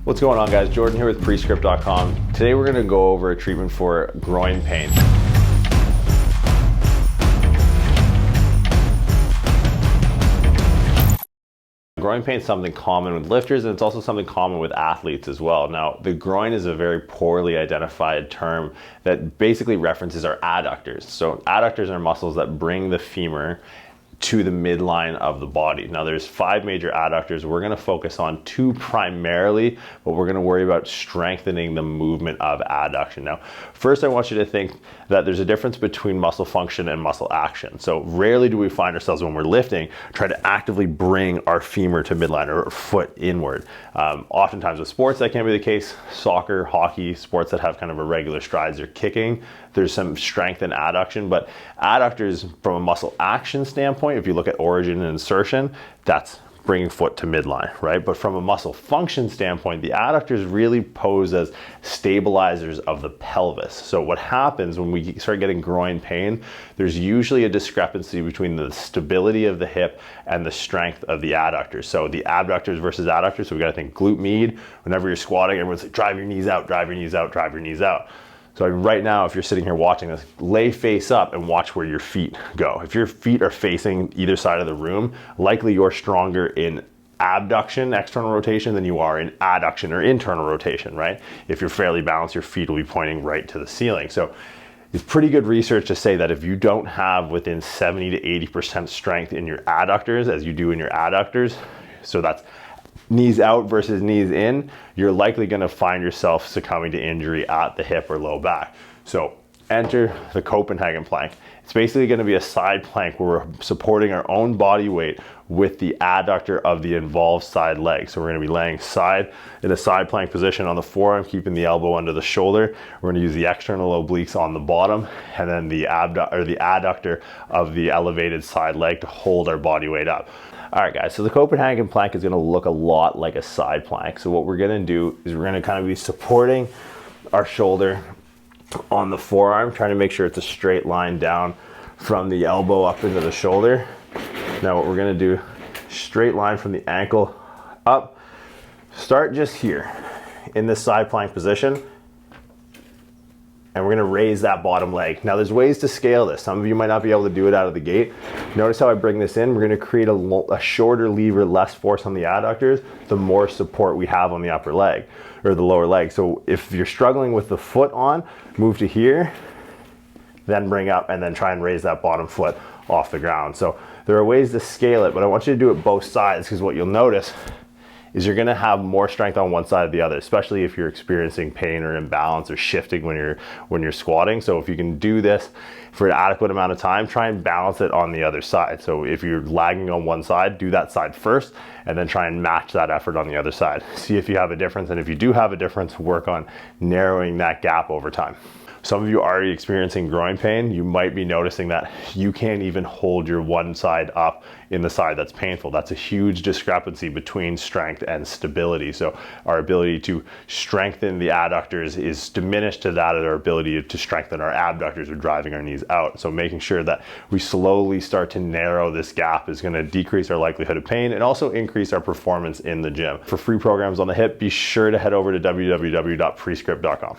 What's going on, guys? Jordan here with Prescript.com. Today we're going to go over a treatment for groin pain. Groin pain is something common with lifters, and it's also something common with athletes as well. Now, the groin is a very poorly identified term that basically references our adductors. So adductors are muscles that bring the femur to the midline of the body. Now there's 5 major adductors. We're gonna focus on 2 primarily, but we're gonna worry about strengthening the movement of adduction. Now, first I want you to think that there's a difference between muscle function and muscle action. So rarely do we find ourselves when we're lifting, try to actively bring our femur to midline or foot inward. Oftentimes with sports that can be the case. Soccer, hockey, sports that have kind of irregular strides or kicking, there's some strength in adduction, but adductors from a muscle action standpoint, if you look at origin and insertion, that's bringing foot to midline, right? But from a muscle function standpoint, the adductors really pose as stabilizers of the pelvis. So what happens when we start getting groin pain, there's usually a discrepancy between the stability of the hip and the strength of the adductors. So the abductors versus adductors, so we gotta think glute med. Whenever you're squatting, everyone's like, drive your knees out, drive your knees out, drive your knees out. So right now, if you're sitting here watching this, lay face up and watch where your feet go. If your feet are facing either side of the room, likely you're stronger in abduction, external rotation, than you are in adduction or internal rotation, right? If you're fairly balanced, your feet will be pointing right to the ceiling. So it's pretty good research to say that if you don't have within 70 to 80% strength in your adductors as you do in your adductors, so that's knees out versus knees in, you're likely going to find yourself succumbing to injury at the hip or low back. So enter the Copenhagen Plank. It's basically going to be a side plank where we're supporting our own body weight with the adductor of the involved side leg. So we're going to be laying in a side plank position on the forearm, keeping the elbow under the shoulder. We're going to use the external obliques on the bottom, and then the adductor of the elevated side leg to hold our body weight up. All right, guys, so the Copenhagen Plank is gonna look a lot like a side plank. So what we're gonna do is we're gonna kind of be supporting our shoulder on the forearm, trying to make sure it's a straight line down from the elbow up into the shoulder. Now what we're gonna do, straight line from the ankle up. Start just here in this side plank position, and we're gonna raise that bottom leg. Now there's ways to scale this. Some of you might not be able to do it out of the gate. Notice how I bring this in. We're gonna create a shorter lever, less force on the adductors, the more support we have on the upper leg or the lower leg. So if you're struggling with the foot on, move to here, then bring up and then try and raise that bottom foot off the ground. So there are ways to scale it, but I want you to do it both sides, because what you'll notice is you're gonna have more strength on one side or the other, especially if you're experiencing pain or imbalance or shifting when you're squatting. So if you can do this for an adequate amount of time, try and balance it on the other side. So if you're lagging on one side, do that side first, and then try and match that effort on the other side. See if you have a difference, and if you do have a difference, work on narrowing that gap over time. Some of you are already experiencing groin pain. You might be noticing that you can't even hold your one side up in the side that's painful. That's a huge discrepancy between strength and stability. So our ability to strengthen the adductors is diminished to that of our ability to strengthen our abductors or driving our knees out. So making sure that we slowly start to narrow this gap is going to decrease our likelihood of pain and also increase our performance in the gym. For free programs on the hip, be sure to head over to www.prescript.com.